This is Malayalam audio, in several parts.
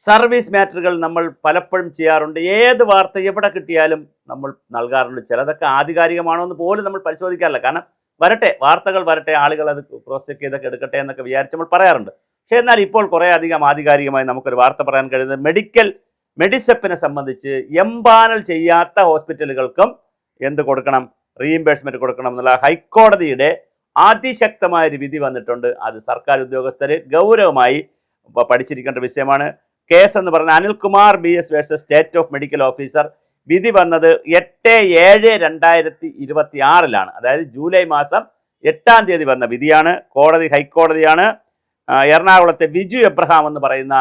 സർവീസ് മാറ്ററുകൾ നമ്മൾ പലപ്പോഴും ചെയ്യാറുണ്ട്. ഏത് വാർത്ത എവിടെ കിട്ടിയാലും നമ്മൾ നൽകാറുണ്ട്. ചിലതൊക്കെ ആധികാരികമാണോ എന്ന് പോലും നമ്മൾ പരിശോധിക്കാറില്ല. കാരണം വരട്ടെ, വാർത്തകൾ വരട്ടെ, ആളുകൾ അത് ക്രോസ് ചെക്ക് ചെയ്തൊക്കെ എടുക്കട്ടെ എന്നൊക്കെ വിചാരിച്ച് നമ്മൾ പറയാറുണ്ട്. പക്ഷേ എന്നാൽ ഇപ്പോൾ കുറേ അധികം ആധികാരികമായി നമുക്കൊരു വാർത്ത പറയാൻ കഴിയുന്നത് മെഡിസെപ്പിനെ സംബന്ധിച്ച് എംപാനൽ ചെയ്യാത്ത ഹോസ്പിറ്റലുകൾക്കും എന്ത് കൊടുക്കണം, റീഇംബേഴ്സ്മെൻറ്റ് കൊടുക്കണം എന്നുള്ള ഹൈക്കോടതിയുടെ അതിശക്തമായൊരു വിധി വന്നിട്ടുണ്ട്. അത് സർക്കാർ ഉദ്യോഗസ്ഥർ ഗൗരവമായി പഠിച്ചിരിക്കേണ്ട വിഷയമാണ്. കേസ് എന്ന് പറഞ്ഞാൽ Anilkumar BS versus state of medical officer. വിധി വന്നത് 8/7/2026 അതായത് ജൂലൈ മാസം 8-ാം തീയതി വന്ന വിധിയാണ്. കോടതി ഹൈക്കോടതിയാണ്. എറണാകുളത്തെ ബിജു എബ്രഹാം എന്ന് പറയുന്ന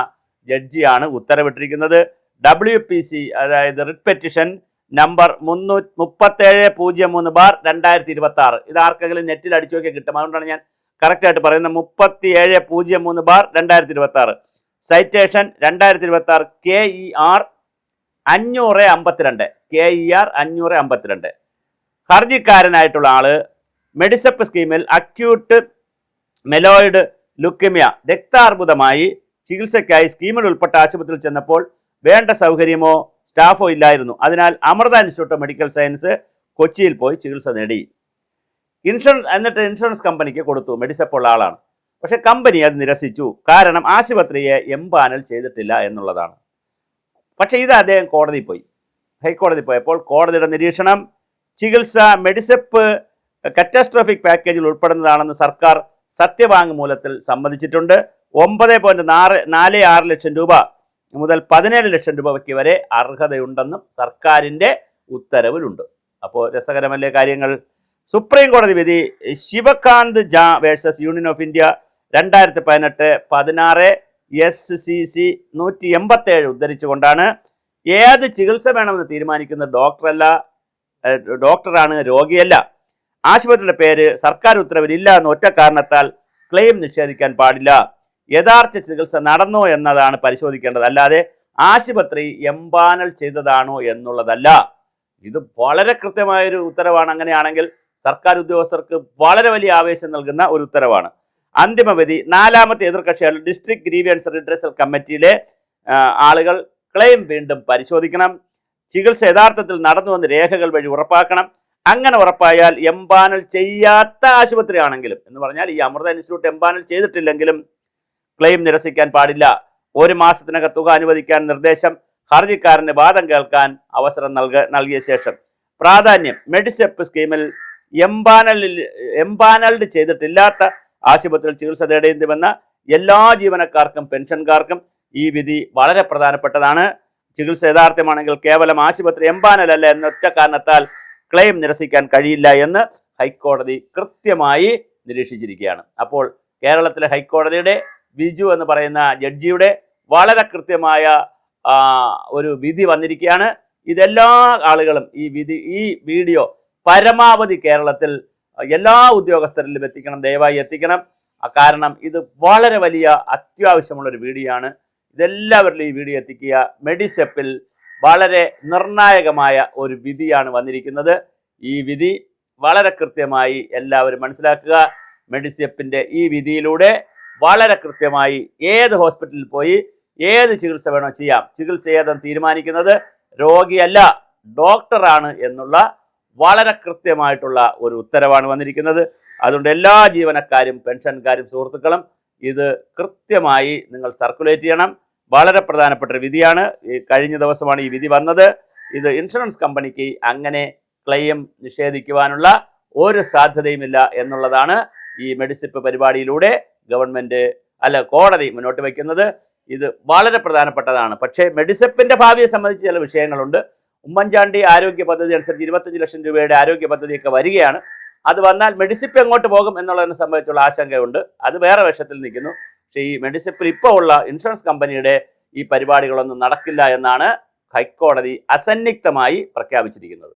ജഡ്ജിയാണ് ഉത്തരവിട്ടിരിക്കുന്നത്. WPC അതായത് റിട്ട് പെറ്റിഷൻ നമ്പർ 3703/2026. ഇത് ആർക്കെങ്കിലും നെറ്റിൽ അടിച്ചു നോക്കിയാൽ കിട്ടും. അതുകൊണ്ടാണ് ഞാൻ കറക്റ്റായിട്ട് പറയുന്നത്. 3703/2026. Citation 2026 KER 552. KER 552. ഹർജിക്കാരനായിട്ടുള്ള ആള് മെഡിസെപ്പ് സ്കീമിൽ അക്യൂട്ട് മെലോയിഡ് ലുക്കീമിയ രക്താർബുദമായി ചികിത്സയ്ക്കായി സ്കീമിൽ ഉൾപ്പെട്ട ആശുപത്രിയിൽ ചെന്നപ്പോൾ വേണ്ട സൗകര്യമോ സ്റ്റാഫോ ഇല്ലായിരുന്നു. അതിനാൽ Amrita institute of medical science കൊച്ചിയിൽ പോയി ചികിത്സ നേടി. എന്നിട്ട് ഇൻഷുറൻസ് കമ്പനിക്ക് കൊടുത്തു. മെഡിസെപ്പ് ഉള്ള ആളാണ്. പക്ഷെ കമ്പനി അത് നിരസിച്ചു. കാരണം ആശുപത്രിയെ എംപാനൽ ചെയ്തിട്ടില്ല എന്നുള്ളതാണ്. പക്ഷേ ഇത് അദ്ദേഹം ഹൈക്കോടതി പോയപ്പോൾ കോടതിയുടെ നിരീക്ഷണം ചികിത്സ മെഡിസെപ്പ് കറ്റാസ്ട്രോഫിക് പാക്കേജിൽ ഉൾപ്പെടുന്നതാണെന്ന് സർക്കാർ സത്യവാങ്മൂലത്തിൽ സമ്മതിച്ചിട്ടുണ്ട്. 9.46 ലക്ഷം രൂപ മുതൽ 17 ലക്ഷം രൂപയ്ക്ക് വരെ അർഹതയുണ്ടെന്നും സർക്കാരിൻ്റെ ഉത്തരവിലുണ്ട്. അപ്പോൾ രസകരമല്ലേ കാര്യങ്ങൾ. സുപ്രീം കോടതി വിധി ശിവകാന്ത് ജാ versus union of India 2018-16 SCC 187 ഉദ്ധരിച്ചുകൊണ്ടാണ് ഏത് ചികിത്സ വേണമെന്ന് തീരുമാനിക്കുന്നത് ഡോക്ടറാണ്, രോഗിയല്ല. ആശുപത്രിയുടെ പേര് സർക്കാർ ഉത്തരവിലില്ല എന്ന ഒറ്റ കാരണത്താൽ ക്ലെയിം നിഷേധിക്കാൻ പാടില്ല. യഥാർത്ഥ ചികിത്സ നടന്നോ എന്നതാണ് പരിശോധിക്കേണ്ടത്, അല്ലാതെ ആശുപത്രി എംപാനൽ ചെയ്തതാണോ എന്നുള്ളതല്ല. ഇത് വളരെ കൃത്യമായൊരു ഉത്തരവാണ്. അങ്ങനെയാണെങ്കിൽ സർക്കാർ ഉദ്യോഗസ്ഥർക്ക് വളരെ വലിയ ആവേശം നൽകുന്ന ഒരു ഉത്തരവാണ്. അന്തിമവിധി 4ാമത്തെ എതിർകക്ഷിയായ ഡിസ്ട്രിക്ട് ഗ്രീവിയൻസ് റിഡ്രസൽ കമ്മിറ്റിയിലെ ആളുകൾ ക്ലെയിം വീണ്ടും പരിശോധിക്കണം. ചികിത്സ യഥാർത്ഥത്തിൽ നടന്നുവെന്ന് രേഖകൾ വഴി ഉറപ്പാക്കണം. അങ്ങനെ ഉറപ്പായാൽ എംപാനൽ ചെയ്യാത്ത ആശുപത്രി ആണെങ്കിലും, എന്ന് പറഞ്ഞാൽ ഈ അമൃത ഇൻസ്റ്റിറ്റ്യൂട്ട് എംപാനൽ ചെയ്തിട്ടില്ലെങ്കിലും ക്ലെയിം നിരസിക്കാൻ പാടില്ല. 1 മാസത്തിനകം തുക അനുവദിക്കാൻ നിർദ്ദേശം. ഹർജിക്കാരന് വാദം കേൾക്കാൻ അവസരം നൽകിയ ശേഷം പ്രാധാന്യം മെഡിസെപ്പ് സ്കീമിൽ എംപാനൽഡ് ചെയ്തിട്ടില്ലാത്ത ആശുപത്രിയിൽ ചികിത്സ തേടേണ്ടി വന്ന എല്ലാ ജീവനക്കാർക്കും പെൻഷൻകാർക്കും ഈ വിധി വളരെ പ്രധാനപ്പെട്ടതാണ്. ചികിത്സ യഥാർത്ഥമാണെങ്കിൽ കേവലം ആശുപത്രി എംപാനലല്ല എന്നൊറ്റ കാരണത്താൽ ക്ലെയിം നിരസിക്കാൻ കഴിയില്ല എന്ന് ഹൈക്കോടതി കൃത്യമായി നിരീക്ഷിച്ചിരിക്കുകയാണ്. അപ്പോൾ കേരളത്തിലെ ഹൈക്കോടതിയുടെ ബിജു എന്ന് പറയുന്ന ജഡ്ജിയുടെ വളരെ കൃത്യമായ ഒരു വിധി വന്നിരിക്കുകയാണ്. ഇതെല്ലാ ആളുകളും ഈ വീഡിയോ പരമാവധി കേരളത്തിൽ എല്ലാ ഉദ്യോഗസ്ഥരിലും എത്തിക്കണം, ദയവായി എത്തിക്കണം. കാരണം ഇത് വളരെ വലിയ അത്യാവശ്യമുള്ളൊരു വീഡിയോ ആണ്. ഇതെല്ലാവരിലും ഈ വീഡിയോ എത്തിക്കുക. മെഡിസെപ്പിൽ വളരെ നിർണായകമായ ഒരു വിധിയാണ് വന്നിരിക്കുന്നത്. ഈ വിധി വളരെ കൃത്യമായി എല്ലാവരും മനസ്സിലാക്കുക. മെഡിസെപ്പിൻ്റെ ഈ വിധിയിലൂടെ വളരെ കൃത്യമായി ഏത് ഹോസ്പിറ്റലിൽ പോയി ഏത് ചികിത്സ വേണോ ചെയ്യാം. ചികിത്സ ഏതെന്ന് തീരുമാനിക്കുന്നത് രോഗിയല്ല, ഡോക്ടറാണ് എന്നുള്ള വളരെ കൃത്യമായിട്ടുള്ള ഒരു ഉത്തരവാണ് വന്നിരിക്കുന്നത്. അതുകൊണ്ട് എല്ലാ ജീവനക്കാരും പെൻഷൻകാരും സുഹൃത്തുക്കളും ഇത് കൃത്യമായി നിങ്ങൾ സർക്കുലേറ്റ് ചെയ്യണം. വളരെ പ്രധാനപ്പെട്ട ഒരു വിധിയാണ്. കഴിഞ്ഞ ദിവസമാണ് ഈ വിധി വന്നത്. ഇത് ഇൻഷുറൻസ് കമ്പനിക്ക് അങ്ങനെ ക്ലെയിം നിഷേധിക്കുവാനുള്ള ഒരു സാധ്യതയുമില്ല എന്നുള്ളതാണ് ഈ മെഡിസെപ്പ് പരിപാടിയിലൂടെ കോടതി മുന്നോട്ട് വയ്ക്കുന്നത്. ഇത് വളരെ പ്രധാനപ്പെട്ടതാണ്. പക്ഷേ മെഡിസെപ്പിൻ്റെ ഭാവിയെ സംബന്ധിച്ച് ചില വിഷയങ്ങളുണ്ട്. ഉമ്മൻചാണ്ടി ആരോഗ്യ പദ്ധതി അനുസരിച്ച് 25 ലക്ഷം രൂപയുടെ ആരോഗ്യ പദ്ധതിയൊക്കെ വരികയാണ്. അത് വന്നാൽ മെഡിസെപ്പ് എങ്ങോട്ട് പോകും എന്നുള്ളതിനെ സംബന്ധിച്ചുള്ള ആശങ്കയുണ്ട്. അത് വേറെ വശത്തിൽ നിൽക്കുന്നു. പക്ഷേ ഈ മെഡിസെപ്പിൽ ഇപ്പോൾ ഉള്ള ഇൻഷുറൻസ് കമ്പനിയുടെ ഈ പരിപാടികളൊന്നും നടക്കില്ല എന്നാണ് ഹൈക്കോടതി അസന്നിഗ്ധമായി പ്രഖ്യാപിച്ചിരിക്കുന്നത്.